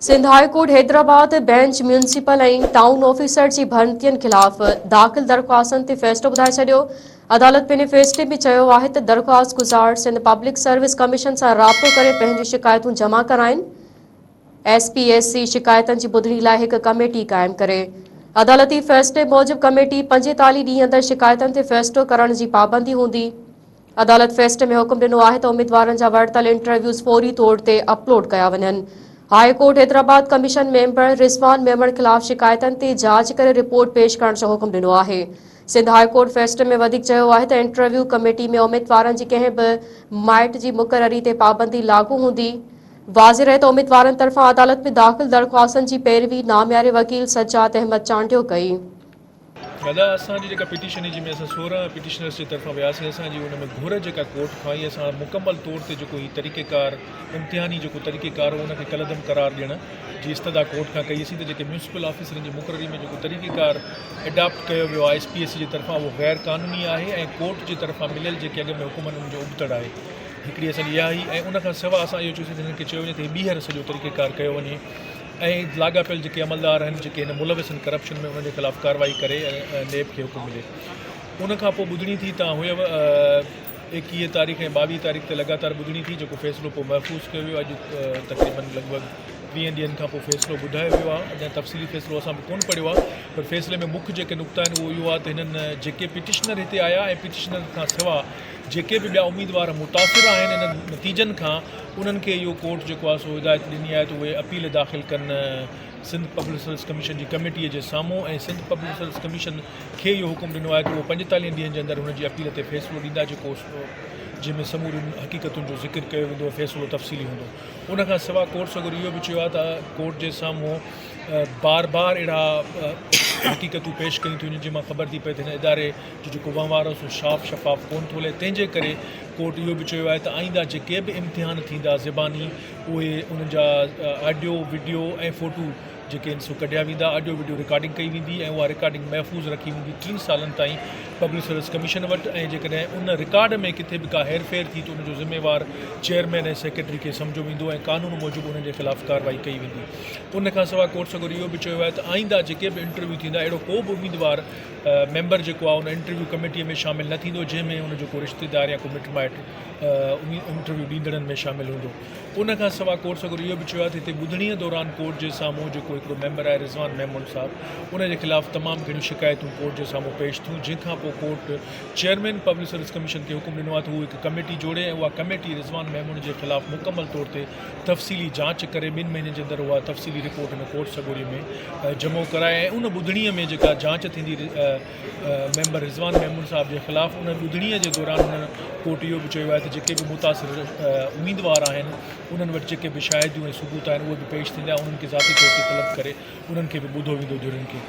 Sindh high court Hyderabad bench municipal ऐं town officer जी भर्तियुनि खिलाफ़ दाख़िल दरख़्वास्तनि ते फ़ैसिलो ॿुधाए छॾियो। अदालत पंहिंजे फ़ैसिले में चयो आहे त दरख़्वास्त गुज़ार सिंध पब्लिक सर्विस कमीशन सां राब्तो करे पंहिंजूं शिकायतूं जमा कराइनि। SPSC शिकायतनि जी ॿुधणी लाइ हिकु कमेटी क़ाइमु करे। अदालती फ़ैसिले मूजिबि कमेटी 45 ॾींहं अंदरि शिकायतनि ते फ़ैसिलो करण जी पाबंदी हूंदी। अदालत फ़ैसिले में हुकुम ॾिनो आहे त उम्मीदवारनि जा वरितल इंटरव्यूज़ फौरी तौर ते अपलोड कया वञनि। High court Hyderabad commission member Rizwan Memon खिलाफ़ शिकायतनि ते जांच करे रिपोर्ट पेश करण जो हुकुम ॾिनो आहे। सिंध हाई कोर्ट फ़ैसिले में वधीक चयो आहे त इंटरव्यू कमेटी में उम्मीदवारनि जी कंहिं बि माइट जी मुक़ररी ते पाबंदी लागू हूंदी। वाज़े रहे त उम्मीदवारनि तरफ़ां अदालत में दाख़िल दरख़्वास्तनि जी पैरवी नाम्यारे वकील सज्जाद अहमद चांडियो कई। दादा असांजी जेका पिटीशन हुई जंहिंमें असां 16 पिटीशनर्स जे तरफ़ां वियासीं, असांजी उन में घुर जेका कोर्ट खां आई असां मुकमल तौर ते जेको ही तरीक़ेकार इम्तिहानी जेको तरीक़ेकार हो उनखे कलदम करार ॾियण जी इस्तदा कोर्ट खां कईसीं त जेके म्यूनिसिपल ऑफिसरनि जी मुक़ररी में जेको तरीक़ेकार एडॉप्ट कयो वियो आहे SPSC जी तरफ़ां उहो गैर क़ानूनी आहे ऐं कोर्ट जी तरफ़ां मिलियल जेके अॻ में हुकुम आहिनि उनजो उबतड़ आहे। हिकिड़ी असांजी इहा ई ऐं उनखां सवाइ असां इहो चयोसीं हिननि खे चयो वञे त ॿीहर सॼो तरीक़ेकार कयो वञे ऐं लाॻापियल जेके अमलदार आहिनि जेके हिन मुलविस आहिनि करप्शन में उनजे ख़िलाफ़ कार्रवाई करे नेब खे हुकुम मिले। उनखां पोइ ॿुधणी थी तव्हां हुयव 21 तारीख़ ऐं 22 तारीख़ ते लगातार ॿुधणी थी जेको फ़ैसिलो पोइ महफ़ूज़ कयो वियो। अॼु तक़रीबन लॻभॻि 20 ॾींहंनि खां पोइ फ़ैसिलो ॿुधायो वियो आहे। अञा तफ़सीली फ़ैसिलो असां बि कोन पढ़ियो आहे, पर फ़ैसिले में मुख्य जेके नुक़्ता आहिनि उहो इहो आहे त हिननि जेके पिटीशनर हिते आया ऐं पिटीशनर खां सवाइ जेके बि ॿिया उम्मीदवार मुतासिर आहिनि इन्हनि नतीजनि खां उन्हनि खे इहो कोर्ट जेको आहे सो हिदायत ॾिनी आहे त उहे अपील दाख़िल कनि सिंध पब्लिक सर्विस कमीशन जी कमेटीअ जे साम्हूं ऐं सिंध पब्लिक सर्विस कमीशन खे इहो हुकुम ॾिनो आहे त उहो 45 ॾींहंनि जे अंदरि हुनजी अपील ते फ़ैसिलो ॾींदा जेको जंहिंमें समूरियुनि हक़ीक़तुनि जो ज़िक्र कयो वेंदो, फ़ैसिलो तफ़सीली हूंदो। उनखां सवाइ कोर्ट सगुर इहो बि चयो आहे त कोर्ट जे साम्हूं बार बार अहिड़ा हक़ीक़तूं पेश कयूं थियूं जंहिंमां ख़बर थी पए त हिन इदारे जो जेको वहिंवार सो साफ़ शफ़ाफ़ कोन थो हले। तंहिंजे करे कोर्ट इहो बि चयो आहे त आईंदा जेके बि इम्तिहान थींदा ज़बानी उहे उन्हनि जा ऑडियो वीडियो ऐं फ़ोटू जेके आहिनि सो कढिया वेंदा, ऑडियो वीडियो रिकॉर्डिंग कई वेंदी ऐं उहा रिकॉर्डिंग महफ़ूज़ रखी वेंदी 3 सालनि ताईं पब्लिक सर्विस कमीशन वटि। ऐं जेकॾहिं उन रिकॉर्ड में किथे बि का हेरफेर थी त उनजो ज़िम्मेवार चेयरमैन ऐं सेक्रेटरी खे सम्झो वेंदो ऐं कानून मूजिबि उन्हनि जे ख़िलाफ़ु कार्रवाई कई वेंदी। उनखां सवाइ कोर्ट सगुर इहो बि चयो आहे त आईंदा जेके बि इंटरव्यू थींदा अहिड़ो को बि उम्मीदवार मेंबर जेको आहे उन इंटरव्यू कमेटीअ में शामिलु न थींदो जंहिंमें उनजो को रिश्तेदार या को मिट माइट इंटरव्यू ॾींदड़नि में शामिलु हूंदो। उनखां सवाइ कोर्ट सगुर इहो बि चयो आहे त हिते ॿुधणीअ दौरान कोर्ट जे साम्हूं जेको हिकिड़ो मेंबर आहे रिज़वान मेमण साहिबु उनजे ख़िलाफ़ु तमामु घणियूं शिकायतूं कोर्ट जे साम्हूं पेश थियूं, जंहिंखां पोइ court chairman public service commission खे हुकुम ॾिनो आहे त उहो हिकु कमेटी जोड़े ऐं उहा कमेटी रिज़वान मेमण जे ख़िलाफ़ु मुकमल तौर ते तफ़सीली जांच करे 2 महीननि जे अंदरि उहा तफ़सीली रिपोर्ट हिन कोर्ट सगोरी में जमो कराए ऐं उन ॿुधणीअ में जेका जांच थींदी मेंबर रिज़वान मेमण साहिब जे ख़िलाफ़ु उन ॿुधणीअ जे दौरान उन कोर्ट इहो बि चयो आहे त जेके बि मुतासिर उम्मीदवार आहिनि उन्हनि वटि जेके बि शाहिदियूं ऐं सबूत आहिनि उहे बि पेश थींदा, उन्हनि खे ज़ाती तौर ते तलब करे उन्हनि खे बि ॿुधो वेंदो जुर्म खे।